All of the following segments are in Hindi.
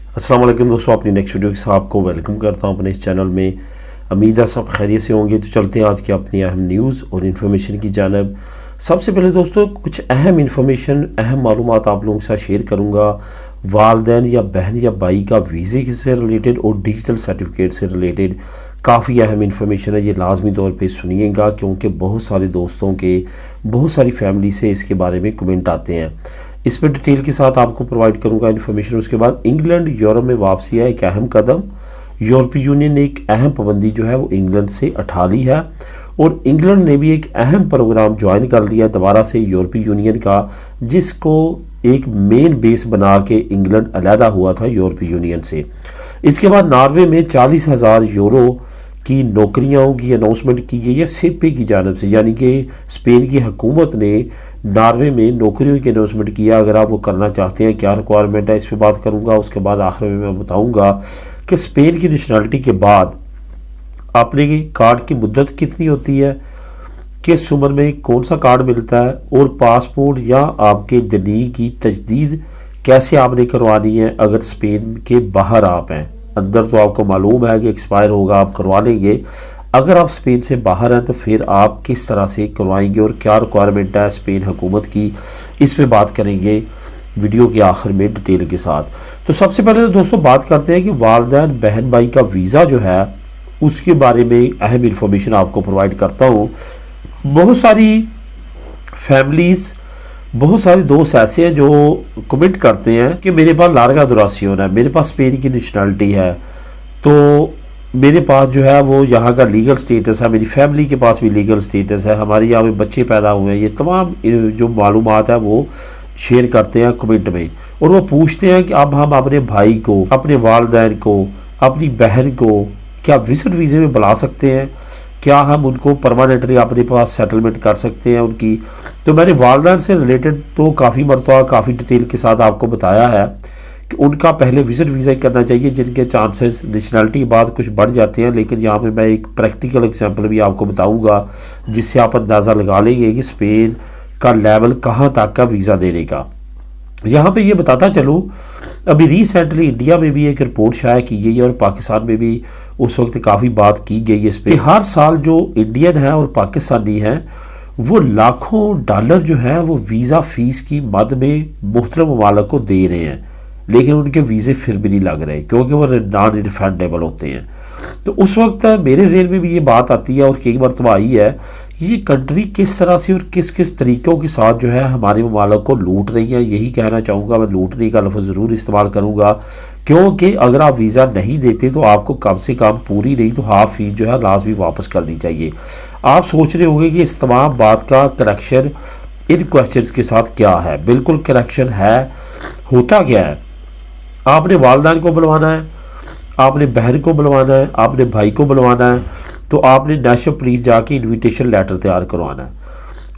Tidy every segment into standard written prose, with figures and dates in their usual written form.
अस्सलाम वालेकुम दोस्तों, अपनी नेक्स्ट वीडियो के साथ आपको वेलकम करता हूं अपने इस चैनल में। उम्मीद है सब खैरियत से होंगे। तो चलते हैं आज की अपनी अहम न्यूज़ और इन्फॉर्मेशन की जानब। सबसे पहले दोस्तों कुछ अहम इन्फॉर्मेशन, अहम मालूमात आप लोगों के साथ शेयर करूंगा। वालदैन या बहन या भाई का वीज़े से रिलेटेड और डिजिटल सर्टिफिकेट से रिलेटेड काफ़ी अहम इन्फॉर्मेशन है। ये लाजमी तौर पे सुनिएगा क्योंकि बहुत सारे दोस्तों के, बहुत सारी फैमिली से इसके बारे में कमेंट आते हैं। इस पर डिटेल के साथ आपको प्रोवाइड करूंगा इन्फॉर्मेशन। उसके बाद इंग्लैंड यूरोप में वापसी है, एक अहम कदम। यूरोपीय यूनियन ने एक अहम पाबंदी जो है वो इंग्लैंड से उठा ली है और इंग्लैंड ने भी एक अहम प्रोग्राम ज्वाइन कर लिया दोबारा से यूरोपीय यूनियन का, जिसको एक मेन बेस बना के इंग्लैंड अलहदा हुआ था यूरोपीय यूनियन से। इसके बाद नॉर्वे में 40,000 यूरो की नौकरियों की अनाउंसमेंट की गई है सिपे की जानब से, यानी कि स्पेन की हुकूमत ने नॉर्वे में नौकरियों की अनाउंसमेंट किया। अगर आप वो करना चाहते हैं, क्या रिक्वायरमेंट है, इस पर बात करूंगा। उसके बाद आखिर में मैं बताऊंगा कि स्पेन की नेशनलिटी के बाद अपने कार्ड की मुद्दत कितनी होती है, किस उम्र में कौन सा कार्ड मिलता है, और पासपोर्ट या आपके दनी की तजदीद कैसे आपने करवानी है अगर स्पेन के बाहर आप हैं। अंदर तो आपको मालूम है कि एक्सपायर होगा, आप करवा लेंगे। अगर आप स्पेन से बाहर हैं तो फिर आप किस तरह से करवाएंगे और क्या रिक्वायरमेंट है स्पेन हुकूमत की, इस पे बात करेंगे वीडियो के आखिर में डिटेल के साथ। तो सबसे पहले तो दोस्तों बात करते हैं कि वालदैन बहन भाई का वीज़ा जो है उसके बारे में अहम इंफॉर्मेशन आपको प्रोवाइड करता हूँ। बहुत सारी फैमिलीज़, बहुत सारे दोस्त ऐसे हैं जो कमेंट करते हैं कि मेरे पास लार्गा दुरासियोन है, मेरे पास स्पेन की नेशनलिटी है, तो मेरे पास जो है वो यहाँ का लीगल स्टेटस है, मेरी फैमिली के पास भी लीगल स्टेटस है, हमारे यहाँ में बच्चे पैदा हुए हैं। ये तमाम जो मालूमात है वो शेयर करते हैं कमेंट में, और वो पूछते हैं कि अब हम अपने भाई को, अपने वालदैन को, अपनी बहन को क्या विजिट वीज़े में बुला सकते हैं, क्या हम उनको परमानेंटली अपने पास सेटलमेंट कर सकते हैं उनकी। तो मैंने वालदैन से रिलेटेड तो काफ़ी मरतबा काफ़ी डिटेल के साथ आपको बताया है कि उनका पहले विजिट वीज़ा करना चाहिए, जिनके चांसेस नेशनलिटी के बाद कुछ बढ़ जाते हैं। लेकिन यहाँ पे मैं एक प्रैक्टिकल एग्जांपल भी आपको बताऊंगा जिससे आप अंदाज़ा लगा लेंगे कि स्पेन का लेवल कहाँ तक का वीज़ा देने का। यहाँ पे ये बताता चलूँ, अभी रिसेंटली इंडिया में भी एक रिपोर्ट शाया की गई है और पाकिस्तान में भी उस वक्त काफ़ी बात की गई है इस पर। हर साल जो इंडियन है और पाकिस्तानी है वो लाखों डॉलर जो है वो वीज़ा फ़ीस की मद में मुख्तलिफ ममालिक को दे रहे हैं, लेकिन उनके वीज़े फिर भी नहीं लग रहे क्योंकि वो नॉन रिफंडेबल होते हैं। तो उस वक्त मेरे ज़हन में भी ये बात आती है और कई मरतबा आई है, ये कंट्री किस तरह से और किस किस तरीक़ों के साथ जो है हमारे ममालिक को लूट रही है। यही कहना चाहूँगा, मैं लूटने का लफ्ज़ ज़रूर इस्तेमाल करूँगा, क्योंकि अगर आप वीज़ा नहीं देते तो आपको कम से कम पूरी नहीं तो हाफ फीस जो है लाजमी वापस करनी चाहिए। आप सोच रहे होंगे कि इस तमाम बात का करेक्शन इन क्वेश्चंस के साथ क्या है। बिल्कुल करेक्शन है। होता क्या है, आपने वालदैन को बुलवाना है, आपने बहन को बुलवाना है, आपने भाई को बुलवाना है, तो आपने नेशनल पुलिस जाके इनविटेशन लेटर तैयार करवाना है।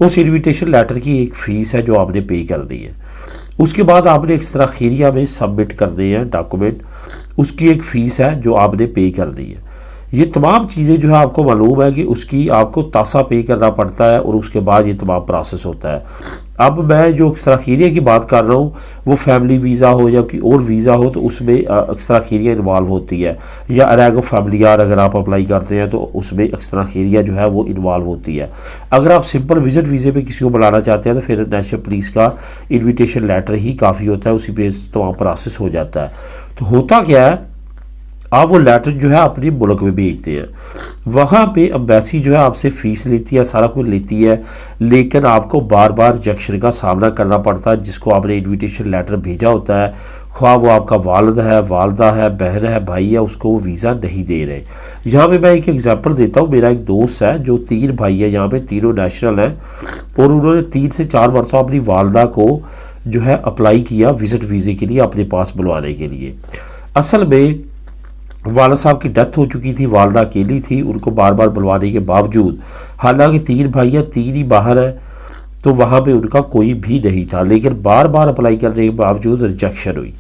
उस इनविटेशन लेटर की एक फ़ीस है जो आपने पे करनी है। उसके बाद आपने एक्स्ट्रा खैरिया में सबमिट करने हैं डॉक्यूमेंट, उसकी एक फ़ीस है जो आपने पे करनी है। ये तमाम चीज़ें जो है आपको मालूम है कि उसकी आपको तासा पे करना पड़ता है और उसके बाद ये तमाम प्रोसेस होता है। अब मैं जो एक्स्ट्रा खैरिया की बात कर रहा हूँ वो फैमिली वीज़ा हो या कोई और वीज़ा हो तो उसमें एक्स्ट्रा खैरिया इन्वॉल्व होती है, या अरेगो फैमिलियार अगर आप अप्लाई करते हैं तो उसमें एक्स्ट्रा खैरिया जो है वो इन्वॉल्व होती है। अगर आप सिंपल विजिट वीज़े पे किसी को बुलाना चाहते हैं तो फिर नेशनल पुलिस का इन्विटेशन लेटर ही काफ़ी होता है, उसी पे तमाम प्रोसेस हो जाता है। तो होता क्या है, आप वो लेटर जो है अपने मुल्क में भेजते हैं, वहाँ पे एम्बेसी जो है आपसे फ़ीस लेती है, सारा कुछ लेती है, लेकिन आपको बार बार रिजेक्शन का सामना करना पड़ता है। जिसको आपने इनविटेशन लेटर भेजा होता है, ख्वाह वो आपका वालिद है, वालदा है, बहन है, भाई है, उसको वो वीज़ा नहीं दे रहे। यहाँ पे मैं एक एग्जांपल देता हूँ। मेरा एक दोस्त है जो 3 भाई है, यहाँ पे तीनों नेशनल हैं, और उन्होंने 3 से 4 मरतबा अपनी वालदा को जो है अप्लाई किया विजिट वीज़े के लिए, अपने पास बुलवाने के लिए। असल में वाला साहब की डेथ हो चुकी थी, वालदा अकेली थी, उनको बार बार बुलवाने के बावजूद, हालांकि 3 भाई हैं, 3 ही बाहर है, तो वहाँ पे उनका कोई भी नहीं था, लेकिन बार बार अप्लाई करने के बावजूद रिजेक्शन हुई।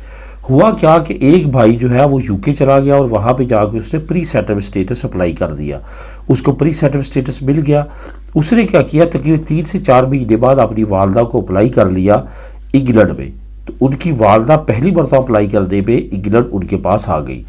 हुआ क्या कि एक भाई जो है वो यूके चला गया और वहाँ पे जाके उसने प्री सेटलमेंट स्टेटस अप्लाई कर दिया, उसको प्री सेटलमेंट स्टेटस मिल गया। उसने क्या किया, तकरीबन 3 से 4 महीने बाद अपनी वालदा को अप्लाई कर लिया इंग्लैंड में, तो उनकी वालदा पहली मरतबा अप्लाई करने पे इंग्लैंड उनके पास आ गई।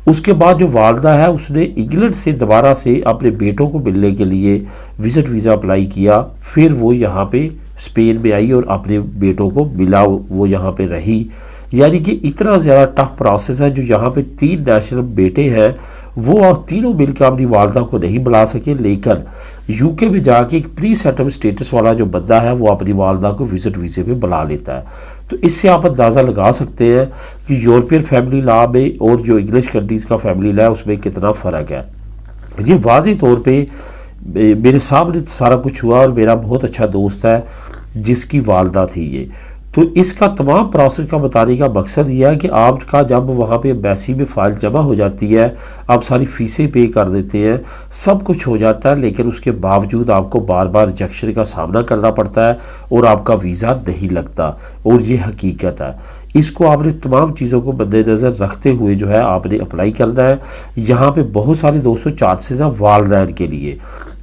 उसके बाद जो वालदा है उसने इंग्लैंड से दोबारा से अपने बेटों को मिलने के लिए विज़िट वीज़ा अप्लाई किया, फिर वो यहाँ पे स्पेन में आई और अपने बेटों को मिला, वो यहाँ पे रही। यानी कि इतना ज़्यादा टफ प्रोसेस है। जो यहाँ पे 3 नेशनल बेटे हैं वो तीनों मिलकर अपनी वालदा को नहीं बुला सके, लेकिन यूके में जाके एक प्री सेटलमेंट स्टेटस वाला जो बंदा है वो अपनी वालदा को विजिट वीज़े पे बुला लेता है। तो इससे आप अंदाज़ा लगा सकते हैं कि यूरोपियन फैमिली लॉ में और जो इंग्लिश कंट्रीज़ का फैमिली लॉ है उसमें कितना फ़र्क है। ये वाज़ेह तौर पे मेरे सामने सारा कुछ हुआ और मेरा बहुत अच्छा दोस्त है जिसकी वालदा थी ये। तो इसका तमाम प्रोसेस का बताने का मकसद यह है कि आपका जब वहाँ पे एम्बेसी में फ़ाइल जमा हो जाती है, आप सारी फ़ीसें पे कर देते हैं, सब कुछ हो जाता है, लेकिन उसके बावजूद आपको बार बार रिजेक्शन का सामना करना पड़ता है और आपका वीज़ा नहीं लगता। और ये हकीकत है। इसको आपने तमाम चीज़ों को मद्देनज़र रखते हुए जो है आपने अप्लाई करना है। यहाँ पे बहुत सारे दोस्तों चांसेस हैं वालदैन के लिए।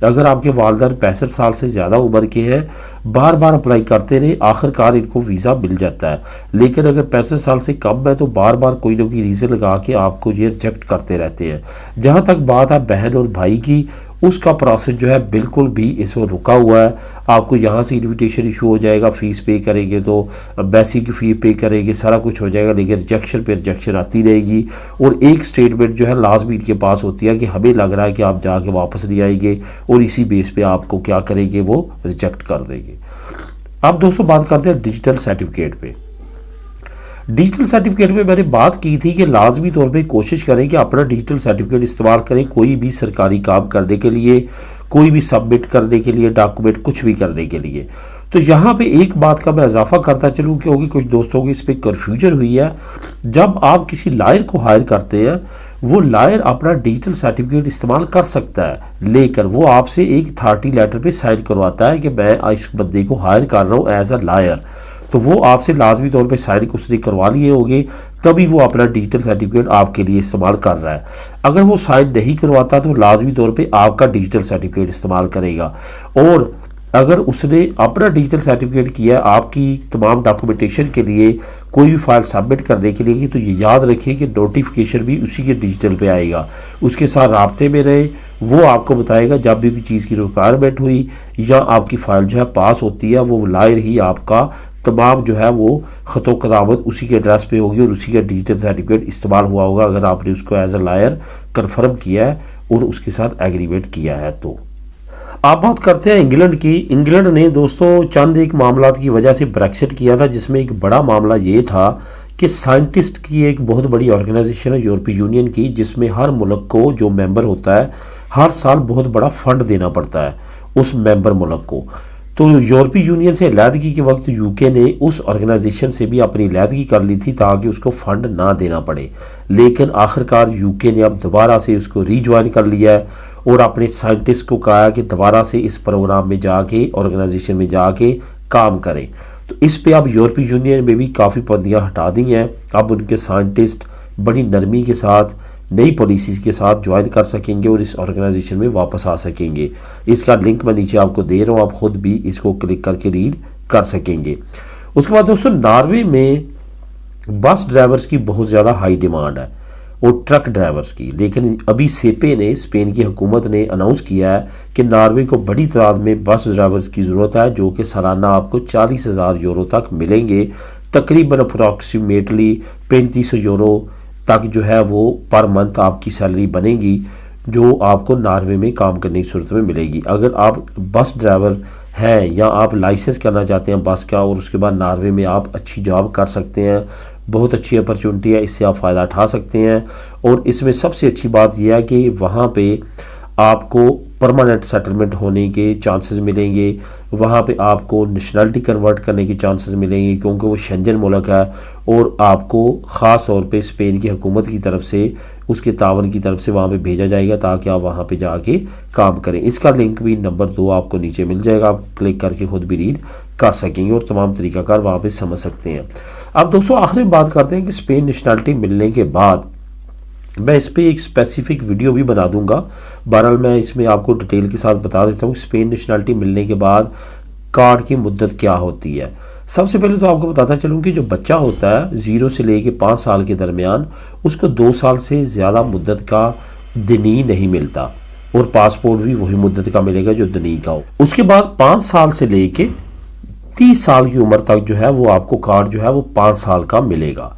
अगर आपके वालदैन 65 साल से ज़्यादा उम्र के हैं, बार बार अप्लाई करते रहे, आखिरकार इनको वीज़ा मिल जाता है। लेकिन अगर 65 साल से कम है तो बार बार कोई ना कोई रीज़न लगा के आपको ये रिजेक्ट करते रहते हैं। जहाँ तक बात है बहन और भाई की, उसका प्रोसेस जो है बिल्कुल भी इस वक्त रुका हुआ है। आपको यहाँ से इन्विटेशन इशू हो जाएगा, फ़ीस पे करेंगे तो एम्बेसी की फ़ी पे करेंगे, सारा कुछ हो जाएगा, लेकिन रिजेक्शन पे रिजेक्शन आती रहेगी। और एक स्टेटमेंट जो है लाजमी इनके पास होती है कि हमें लग रहा है कि आप जाके वापस नहीं आएंगे, और इसी बेस पे आपको क्या करेंगे, वो रिजेक्ट कर देंगे। अब दोस्तों बात करते हैं डिजिटल सर्टिफिकेट पे। डिजिटल सर्टिफिकेट में मैंने बात की थी कि लाजमी तौर पे कोशिश करें कि अपना डिजिटल सर्टिफिकेट इस्तेमाल करें कोई भी सरकारी काम करने के लिए, कोई भी सबमिट करने के लिए, डॉक्यूमेंट कुछ भी करने के लिए। तो यहाँ पे एक बात का मैं इजाफा करता चलूँ क्योंकि कुछ दोस्तों की इस पर कन्फ्यूजन हुई है। जब आप किसी लायर को हायर करते हैं, वो लायर अपना डिजिटल सर्टिफिकेट इस्तेमाल कर सकता है, लेकिन वो आपसे एक अथॉरिटी लेटर पे साइन करवाता है कि मैं इस बंदे को हायर कर रहा हूँ एज अ लायर। तो वो आपसे लाजमी तौर पे साइन उसने करवा लिए होंगे, तभी वो अपना डिजिटल सर्टिफिकेट आपके लिए इस्तेमाल कर रहा है। अगर वो साइन नहीं करवाता तो लाजमी तौर पे आपका डिजिटल सर्टिफिकेट इस्तेमाल करेगा। और अगर उसने अपना डिजिटल सर्टिफिकेट किया आपकी तमाम डॉक्यूमेंटेशन के लिए, कोई भी फाइल सबमिट करने के लिए, तो ये याद रखिए कि नोटिफिकेशन भी उसी के डिजिटल पे आएगा। उसके साथ राब्ते में रहे, वो आपको बताएगा जब भी कोई चीज़ की रिक्वायरमेंट हुई या आपकी फ़ाइल जो है पास होती है, वो लायर ही आपका तमाम जो है वो ख़तो क़दामत उसी के एड्रेस पे होगी और उसी का डिजिटल सर्टिफिकेट इस्तेमाल हुआ होगा अगर आपने उसको एज अ लायर कन्फर्म किया है और उसके साथ एग्रीमेंट किया है। तो आप बात करते हैं इंग्लैंड की। इंग्लैंड ने दोस्तों चंद एक मामलात की वजह से ब्रेक्सिट किया था, जिसमें एक बड़ा मामला ये था कि साइंटिस्ट की एक बहुत बड़ी ऑर्गेनाइजेशन है यूरोपीय यूनियन की, जिसमें हर मुल्क को जो मेंबर होता है हर साल बहुत बड़ा फंड देना पड़ता है उस मेंबर मुल्क को। तो यूरोपीय यूनियन से अलहदगी के वक्त यूके ने उस ऑर्गेनाइजेशन से भी अपनी अलहदगी कर ली थी ताकि उसको फ़ंड ना देना पड़े, लेकिन आखिरकार यूके ने अब दोबारा से उसको रीज्वाइन कर लिया है और अपने साइंटिस्ट को कहा कि दोबारा से इस प्रोग्राम में जाके, ऑर्गेनाइजेशन में जाके काम करें। तो इस पे अब यूरोपीय यूनियन में भी काफ़ी पाबंदियाँ हटा दी हैं। अब उनके साइंटिस्ट बड़ी नरमी के साथ नई पॉलिसीज़ के साथ ज्वाइन कर सकेंगे और इस ऑर्गेनाइजेशन में वापस आ सकेंगे। इसका लिंक मैं नीचे आपको दे रहा हूँ, आप ख़ुद भी इसको क्लिक करके रीड कर सकेंगे। उसके बाद दोस्तों नॉर्वे में बस ड्राइवर्स की बहुत ज़्यादा हाई डिमांड है और ट्रक ड्राइवर्स की, लेकिन अभी सेपे ने, स्पेन की हुकूमत ने अनाउंस किया है कि नॉर्वे को बड़ी तादाद में बस ड्राइवर्स की ज़रूरत है, जो कि सालाना आपको 40,000 यूरो तक मिलेंगे। तकरीबन अप्रॉक्सीमेटली 3500 यूरो तक जो है वो पर मंथ आपकी सैलरी बनेगी, जो आपको नॉर्वे में काम करने की सूरत में मिलेगी। अगर आप बस ड्राइवर हैं या आप लाइसेंस करना चाहते हैं बस का और उसके बाद नॉर्वे में आप अच्छी जॉब कर सकते हैं, बहुत अच्छी अपॉर्चुनिटी है, इससे आप फ़ायदा उठा सकते हैं। और इसमें सबसे अच्छी बात यह है कि वहाँ पे आपको परमानेंट सेटलमेंट होने के चांसेस मिलेंगे, वहाँ पे आपको नेशनलिटी कन्वर्ट करने के चांसेस मिलेंगे क्योंकि वो शेंजन मुल्क है और आपको ख़ास तौर पे स्पेन की हुकूमत की तरफ से, उसके तावन की तरफ से वहाँ पे भेजा जाएगा ताकि आप वहाँ पे जाके काम करें। इसका लिंक भी नंबर 2 आपको नीचे मिल जाएगा, आप क्लिक करके खुद भी रीड कर सकेंगे और तमाम तरीक़ाकार वहाँ पे समझ सकते हैं। अब दोस्तों आखिरी में बात करते हैं कि स्पेन नेशनलिटी मिलने के बाद मैं इस पर एक स्पेसिफिक वीडियो भी बना दूंगा। बहरहाल मैं इसमें आपको डिटेल के साथ बता देता हूँ स्पेन नेशनलिटी मिलने के बाद कार्ड की मुद्दत क्या होती है। सबसे पहले तो आपको बताता चलूँ कि जो बच्चा होता है 0 से लेके 5 साल के दरमियान, उसको 2 साल से ज़्यादा मुद्दत का दनी नहीं मिलता, और पासपोर्ट भी वही मुद्दत का मिलेगा जो दनी का हो। उसके बाद 5 साल से लेके 30 साल की उम्र तक जो है वो आपको कार्ड जो है वो 5 साल का मिलेगा।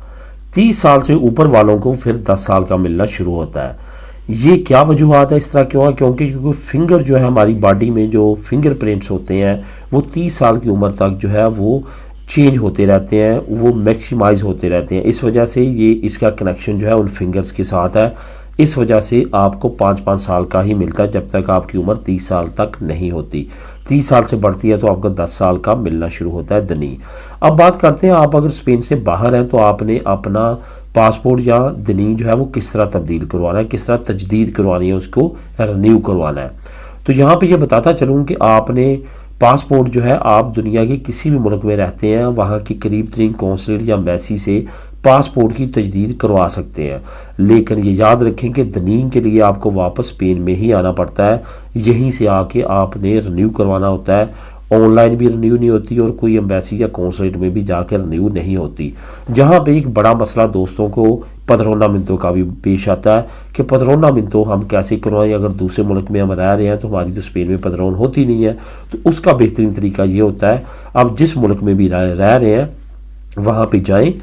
30 साल से ऊपर वालों को फिर 10 साल का मिलना शुरू होता है। ये क्या वजूहत है, इस तरह क्यों है? क्योंकि फिंगर जो है हमारी बॉडी में जो फिंगर प्रिंट्स होते हैं वो 30 साल की उम्र तक जो है वो चेंज होते रहते हैं, वो मैक्सिमाइज होते रहते हैं। इस वजह से ये इसका कनेक्शन जो है उन फिंगर्स के साथ है। इस वजह से आपको 5-5 साल का ही मिलता है जब तक आपकी उम्र 30 साल तक नहीं होती। 30 साल से बढ़ती है तो आपको 10 साल का मिलना शुरू होता है दनी। अब बात करते हैं, आप अगर स्पेन से बाहर हैं तो आपने अपना पासपोर्ट या दनी जो है वो किस तरह तब्दील करवाना है, किस तरह तजदीद करवानी है, उसको रिन्यू करवाना है। तो यहाँ पे ये बताता चलूँ कि आपने पासपोर्ट जो है, आप दुनिया के किसी भी मुल्क में रहते हैं, वहाँ की करीब तरीन कौंसलेट या एम्बेसी से पासपोर्ट की तजदीद करवा सकते हैं। लेकिन ये याद रखें कि दनीन के लिए आपको वापस स्पेन में ही आना पड़ता है, यहीं से आके आपने रिन्यू करवाना होता है। ऑनलाइन भी रिन्यू नहीं होती और कोई एम्बेसी या कौंसलेट में भी जाकर रिन्यू नहीं होती। जहाँ पे एक बड़ा मसला दोस्तों को पदरोनामिंतो का भी पेश आता है कि पदरोनामिंतो हम कैसे करवाएं, अगर दूसरे मुल्क में हम रह रहे हैं तो हमारी तो स्पेन में पदरोन होती नहीं है। तो उसका बेहतरीन तरीका ये होता है, आप जिस मुल्क में भी रह रहे हैं वहाँ पर जाएँ,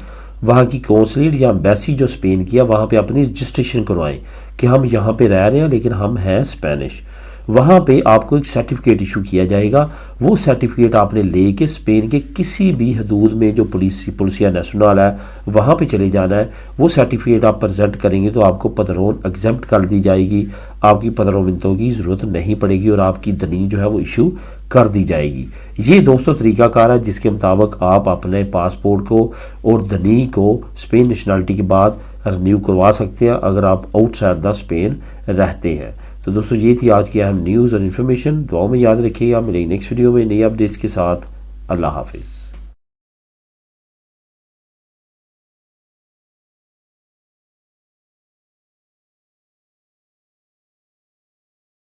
वहाँ की कौंसलेट या एम्बेसी जो स्पेन की है वहाँ पे अपनी रजिस्ट्रेशन करवाएं कि हम यहाँ पे रह रहे हैं लेकिन हम हैं स्पेनिश। वहाँ पे आपको एक सर्टिफिकेट इशू किया जाएगा। वो सर्टिफिकेट आपने लेके स्पेन के किसी भी हदूद में जो पुलिसिया नेशनल है वहाँ पे चले जाना है। वो सर्टिफिकेट आप प्रेजेंट करेंगे तो आपको पदरोन एग्जेम्प्ट कर दी जाएगी, आपकी पदरोमिनतों की ज़रूरत नहीं पड़ेगी और आपकी दनी जो है वो इशू कर दी जाएगी। ये दोस्तों तरीकाकार है जिसके मुताबिक आप अपने पासपोर्ट को और दनी को स्पेन नेशनलिटी के बाद रिन्यू करवा सकते हैं अगर आप आउटसाइड द स्पेन रहते हैं। तो दोस्तों ये थी आज की अहम न्यूज़ और इन्फॉर्मेशन। दुआ में याद रखिएगा, मिलेंगे नेक्स्ट वीडियो में नई अपडेट्स के साथ। अल्लाह हाफिज़।